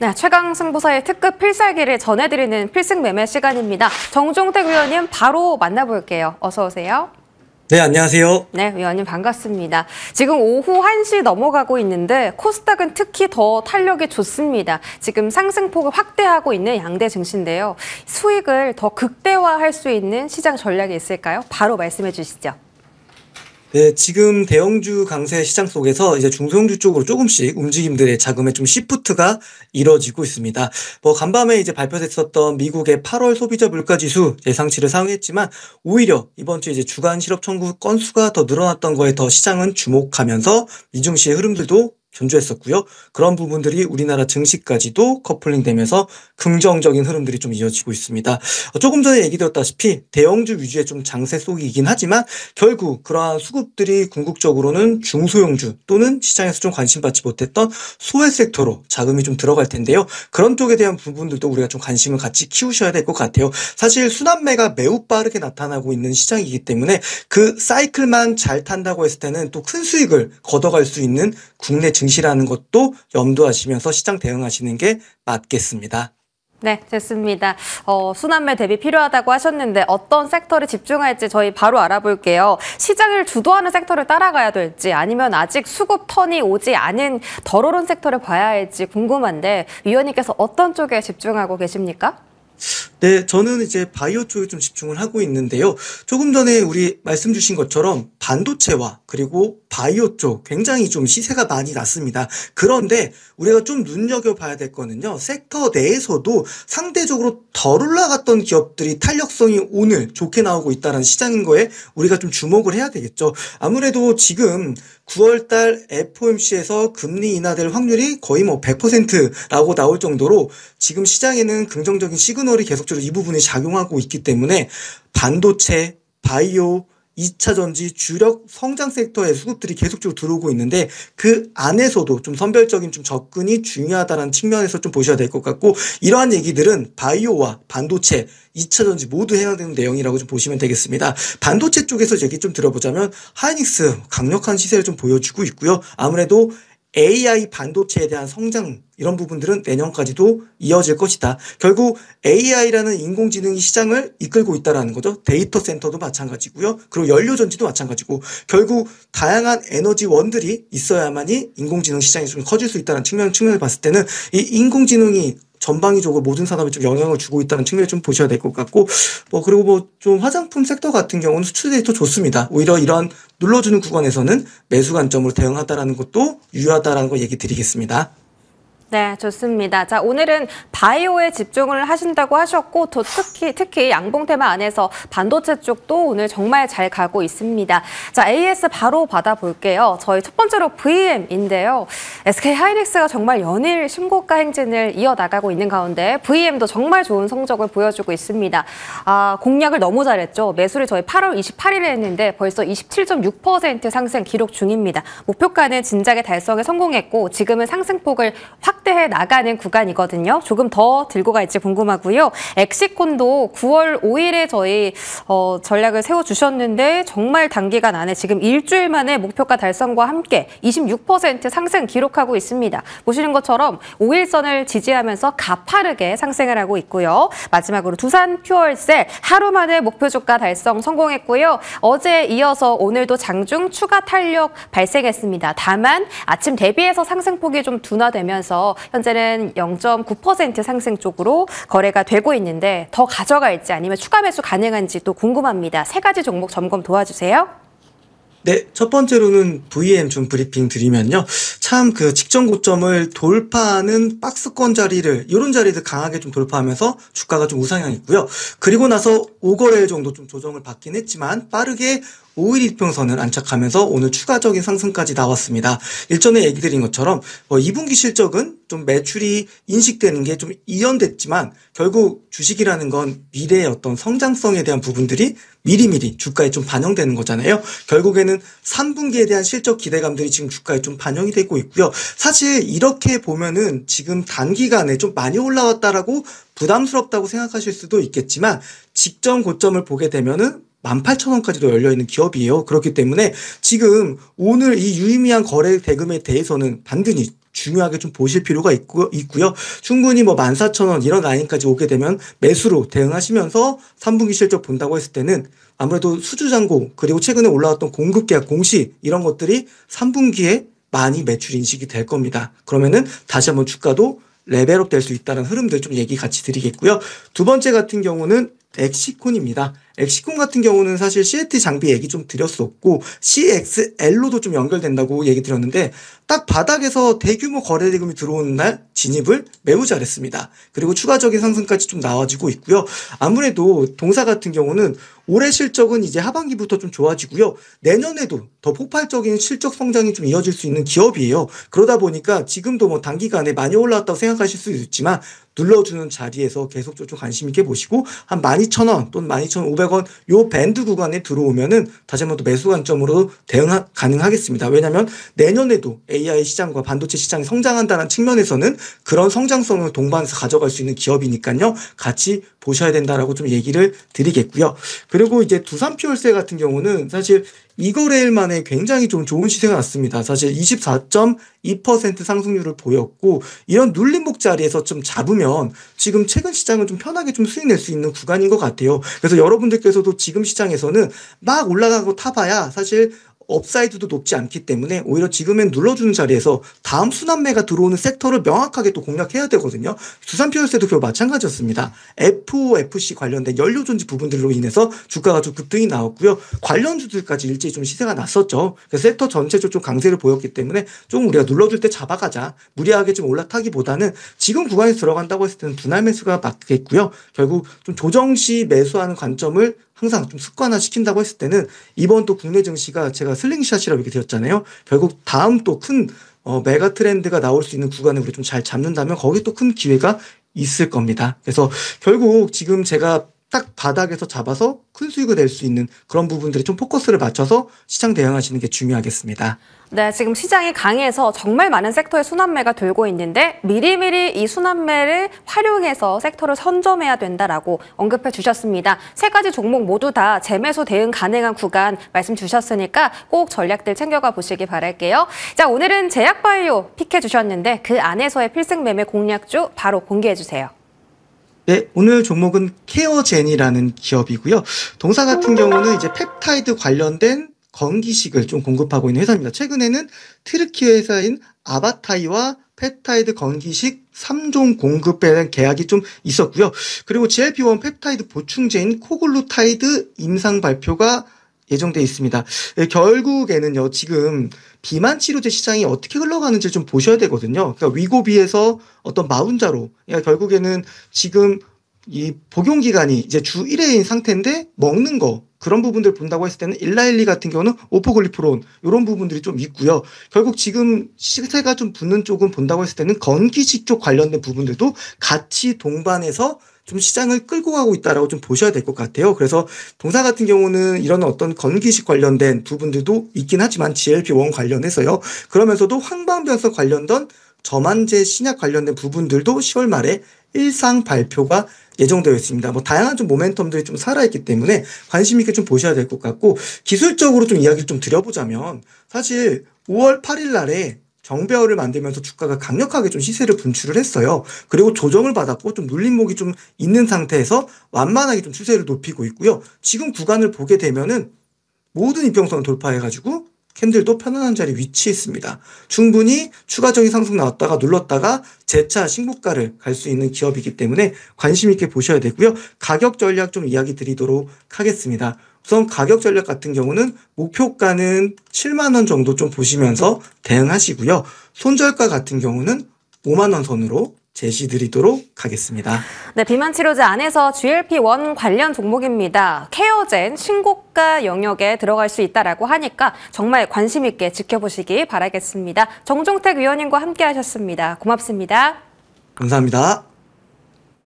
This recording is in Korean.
네, 최강 승부사의 특급 필살기를 전해드리는 필승 매매 시간입니다. 정종택 위원님 바로 만나볼게요. 어서 오세요. 네, 안녕하세요. 네, 위원님 반갑습니다. 지금 오후 1시 넘어가고 있는데 코스닥은 특히 더 탄력이 좋습니다. 지금 상승폭을 확대하고 있는 양대 증시인데요. 수익을 더 극대화할 수 있는 시장 전략이 있을까요? 바로 말씀해 주시죠. 네, 지금 대형주 강세 시장 속에서 이제 중소형주 쪽으로 조금씩 움직임들의 자금의 좀 시프트가 이뤄지고 있습니다. 간밤에 이제 발표됐었던 미국의 8월 소비자 물가지수 예상치를 상회했지만 오히려 이번 주 이제 주간 실업 청구 건수가 더 늘어났던 거에 더 시장은 주목하면서 미증시의 흐름들도 견조했었고요. 그런 부분들이 우리나라 증시까지도 커플링되면서 긍정적인 흐름들이 좀 이어지고 있습니다. 조금 전에 얘기 드렸다시피 대형주 위주의 좀 장세 속이긴 하지만 결국 그러한 수급들이 궁극적으로는 중소형주 또는 시장에서 좀 관심받지 못했던 소액 섹터로 자금이 좀 들어갈 텐데요. 그런 쪽에 대한 부분들도 우리가 좀 관심을 같이 키우셔야 될 것 같아요. 사실 순환매가 매우 빠르게 나타나고 있는 시장이기 때문에 그 사이클만 잘 탄다고 했을 때는 또 큰 수익을 걷어갈 수 있는 국내 증시라는 것도 염두하시면서 시장 대응하시는 게 맞겠습니다. 네, 됐습니다. 순환매 대비 필요하다고 하셨는데 어떤 섹터를 집중할지 저희 바로 알아볼게요. 시장을 주도하는 섹터를 따라가야 될지 아니면 아직 수급 턴이 오지 않은 덜 오른 섹터를 봐야 할지 궁금한데 위원님께서 어떤 쪽에 집중하고 계십니까? 네, 저는 이제 바이오 쪽에 좀 집중을 하고 있는데요. 조금 전에 우리 말씀 주신 것처럼 반도체와 그리고 바이오 쪽 굉장히 좀 시세가 많이 났습니다. 그런데 우리가 좀 눈여겨봐야 될 거는요. 섹터 내에서도 상대적으로 덜 올라갔던 기업들이 탄력성이 오늘 좋게 나오고 있다는 시장인 거에 우리가 좀 주목을 해야 되겠죠. 아무래도 지금 9월달 FOMC에서 금리 인하될 확률이 거의 100%라고 나올 정도로 지금 시장에는 긍정적인 시그널이 계속적으로 이 부분에 작용하고 있기 때문에 반도체, 바이오, 2차 전지 주력 성장 섹터의 수급들이 계속적으로 들어오고 있는데 그 안에서도 좀 선별적인 좀 접근이 중요하다는 측면에서 좀 보셔야 될 것 같고 이러한 얘기들은 바이오와 반도체, 2차 전지 모두 해당되는 내용이라고 좀 보시면 되겠습니다. 반도체 쪽에서 얘기 좀 들어보자면 하이닉스 강력한 시세를 좀 보여주고 있고요. 아무래도 AI 반도체에 대한 성장 이런 부분들은 내년까지도 이어질 것이다. 결국 AI라는 인공지능이 시장을 이끌고 있다는 거죠. 데이터 센터도 마찬가지고요. 그리고 연료전지도 마찬가지고 결국 다양한 에너지원들이 있어야만이 인공지능 시장이 좀 커질 수 있다는 측면을 봤을 때는 이 인공지능이 전방위적으로 모든 산업에 좀 영향을 주고 있다는 측면을 좀 보셔야 될 것 같고, 그리고 좀 화장품 섹터 같은 경우는 수출 데이터 좋습니다. 오히려 이런 눌러주는 구간에서는 매수 관점으로 대응하다라는 것도 유효하다라는 거 얘기 드리겠습니다. 네, 좋습니다. 자, 오늘은 바이오에 집중을 하신다고 하셨고, 또 특히 양봉테마 안에서 반도체 쪽도 오늘 정말 잘 가고 있습니다. 자, AS 바로 받아볼게요. 저희 첫 번째로 VM인데요. SK하이닉스가 정말 연일 신고가 행진을 이어나가고 있는 가운데 VM도 정말 좋은 성적을 보여주고 있습니다. 공략을 너무 잘했죠. 매수를 저희 8월 28일에 했는데 벌써 27.6% 상승 기록 중입니다. 목표가는 진작에 달성에 성공했고 지금은 상승폭을 확대해 나가는 구간이거든요. 조금 더 들고 갈지 궁금하고요. 엑시콘도 9월 5일에 저희 전략을 세워주셨는데 정말 단기간 안에 지금 일주일 만에 목표가 달성과 함께 26% 상승 기록하고 있습니다. 보시는 것처럼 5일선을 지지하면서 가파르게 상승을 하고 있고요. 마지막으로 두산 퓨얼셀 하루 만에 목표 주가 달성 성공했고요. 어제 이어서 오늘도 장중 추가 탄력 발생했습니다. 다만 아침 대비해서 상승폭이 좀 둔화되면서 현재는 0.9% 상승 쪽으로 거래가 되고 있는데 더 가져갈지 아니면 추가 매수 가능한지 또 궁금합니다. 세 가지 종목 점검 도와주세요. 네, 첫 번째로는 VM 좀 브리핑 드리면요. 참 그 직전 고점을 돌파하는 박스권 자리를, 이런 자리들 강하게 좀 돌파하면서 주가가 좀 우상향했고요. 그리고 나서 5거래일 정도 좀 조정을 받긴 했지만 빠르게 5일 이평선을 안착하면서 오늘 추가적인 상승까지 나왔습니다. 일전에 얘기 드린 것처럼 2분기 실적은 좀 매출이 인식되는 게 좀 이연됐지만 결국 주식이라는 건 미래의 어떤 성장성에 대한 부분들이 미리미리 주가에 좀 반영되는 거잖아요. 결국에는 3분기에 대한 실적 기대감들이 지금 주가에 좀 반영이 되고 있고요. 사실 이렇게 보면은 지금 단기간에 좀 많이 올라왔다라고 부담스럽다고 생각하실 수도 있겠지만 직전 고점을 보게 되면은 18,000원까지도 열려있는 기업이에요. 그렇기 때문에 지금 오늘 이 유의미한 거래 대금에 대해서는 반드시 중요하게 좀 보실 필요가 있고요. 충분히 뭐 14,000원 이런 라인까지 오게 되면 매수로 대응하시면서 3분기 실적 본다고 했을 때는 아무래도 수주잔고 그리고 최근에 올라왔던 공급계약 공시 이런 것들이 3분기에 많이 매출 인식이 될 겁니다. 그러면은 다시 한번 주가도 레벨업 될 수 있다는 흐름들 좀 얘기 같이 드리겠고요. 두 번째 같은 경우는 엑시콘입니다. 엑시콘 같은 경우는 사실 CAT 장비 얘기 좀 드렸었고 CXL로도 좀 연결된다고 얘기 드렸는데 딱 바닥에서 대규모 거래 대금이 들어오는 날 진입을 매우 잘했습니다. 그리고 추가적인 상승까지 좀 나와지고 있고요. 아무래도 동사 같은 경우는 올해 실적은 이제 하반기부터 좀 좋아지고요. 내년에도 더 폭발적인 실적 성장이 좀 이어질 수 있는 기업이에요. 그러다 보니까 지금도 뭐 단기간에 많이 올라왔다고 생각하실 수 있지만 눌러주는 자리에서 계속 좀 관심 있게 보시고 한 12,000원 또는 12,500원 요 밴드 구간에 들어오면은 다시 한번 또 매수 관점으로 대응 가능하겠습니다. 왜냐하면 내년에도 AI 시장과 반도체 시장이 성장한다는 측면에서는 그런 성장성을 동반해서 가져갈 수 있는 기업이니까요. 같이 보셔야 된다라고 좀 얘기를 드리겠고요. 그리고 이제 두산퓨얼셀 같은 경우는 사실 이거래일 만에 굉장히 좀 좋은 시세가 났습니다. 사실 24.2% 상승률을 보였고 이런 눌림목 자리에서 좀 잡으면 지금 최근 시장은 좀 편하게 좀 수익 낼 수 있는 구간인 것 같아요. 그래서 여러분들께서도 지금 시장에서는 막 올라가고 타봐야 사실 업사이드도 높지 않기 때문에 오히려 지금엔 눌러주는 자리에서 다음 순환매가 들어오는 섹터를 명확하게 또 공략해야 되거든요. 두산퓨얼셀도 결국 마찬가지였습니다. FOFC 관련된 연료전지 부분들로 인해서 주가가 좀 급등이 나왔고요. 관련주들까지 일제히 좀 시세가 났었죠. 그래서 섹터 전체적으로 좀 강세를 보였기 때문에 좀 우리가 눌러줄 때 잡아가자. 무리하게 좀 올라타기보다는 지금 구간에 들어간다고 했을 때는 분할 매수가 맞겠고요. 결국 좀 조정 시 매수하는 관점을 항상 좀 습관화 시킨다고 했을 때는 이번 또 국내 증시가 제가 슬링샷이라고 이렇게 드렸잖아요. 결국 다음 또 큰 메가 트렌드가 나올 수 있는 구간을 우리 좀 잘 잡는다면 거기 또 큰 기회가 있을 겁니다. 그래서 결국 지금 제가 딱 바닥에서 잡아서 큰 수익을 낼 수 있는 그런 부분들이 좀 포커스를 맞춰서 시장 대응하시는 게 중요하겠습니다. 네, 지금 시장이 강해서 정말 많은 섹터의 순환매가 돌고 있는데 미리미리 이 순환매를 활용해서 섹터를 선점해야 된다라고 언급해 주셨습니다. 세 가지 종목 모두 다 재매수 대응 가능한 구간 말씀 주셨으니까 꼭 전략들 챙겨가 보시기 바랄게요. 자, 오늘은 제약바이오 픽해 주셨는데 그 안에서의 필승 매매 공략주 바로 공개해 주세요. 네, 오늘 종목은 케어젠이라는 기업이고요. 동사 같은 경우는 이제 펩타이드 관련된 건기식을 좀 공급하고 있는 회사입니다. 최근에는 트르키 회사인 아바타이와 펩타이드 건기식 3종 공급에 대한 계약이 좀 있었고요. 그리고 GLP-1 펩타이드 보충제인 코글루타이드 임상 발표가 예정돼 있습니다. 결국에는요, 지금 비만 치료제 시장이 어떻게 흘러가는지 좀 보셔야 되거든요. 그러니까 위고비에서 어떤 마운자로, 그러니까 결국에는 지금 이 복용 기간이 이제 주 1회인 상태인데 먹는 거 그런 부분들 본다고 했을 때는 일라일리 같은 경우는 오포글리프론 이런 부분들이 좀 있고요. 결국 지금 시세가 좀 붙는 쪽은 본다고 했을 때는 건기식 쪽 관련된 부분들도 같이 동반해서 좀 시장을 끌고 가고 있다라고 좀 보셔야 될 것 같아요. 그래서 동사 같은 경우는 이런 어떤 건기식 관련된 부분들도 있긴 하지만 GLP-1 관련해서요. 그러면서도 항방변성 관련된 저만제 신약 관련된 부분들도 10월 말에 일상 발표가 예정되어 있습니다. 뭐 다양한 좀 모멘텀들이 좀 살아있기 때문에 관심 있게 좀 보셔야 될 것 같고 기술적으로 좀 이야기를 좀 드려보자면 사실 5월 8일 날에 정배열을 만들면서 주가가 강력하게 좀 시세를 분출을 했어요. 그리고 조정을 받았고 좀 눌림목이 좀 있는 상태에서 완만하게 좀 추세를 높이고 있고요. 지금 구간을 보게 되면은 모든 이평선을 돌파해가지고 캔들도 편안한 자리에 위치했습니다. 충분히 추가적인 상승 나왔다가 눌렀다가 재차 신고가를 갈 수 있는 기업이기 때문에 관심 있게 보셔야 되고요. 가격 전략 좀 이야기 드리도록 하겠습니다. 우선 가격 전략 같은 경우는 목표가는 7만 원 정도 좀 보시면서 대응하시고요. 손절가 같은 경우는 5만 원 선으로 제시드리도록 하겠습니다. 네, 비만 치료제 안에서 GLP-1 관련 종목입니다. 케어젠 신고가 영역에 들어갈 수 있다라고 하니까 정말 관심 있게 지켜보시기 바라겠습니다. 정종택 위원님과 함께 하셨습니다. 고맙습니다. 감사합니다.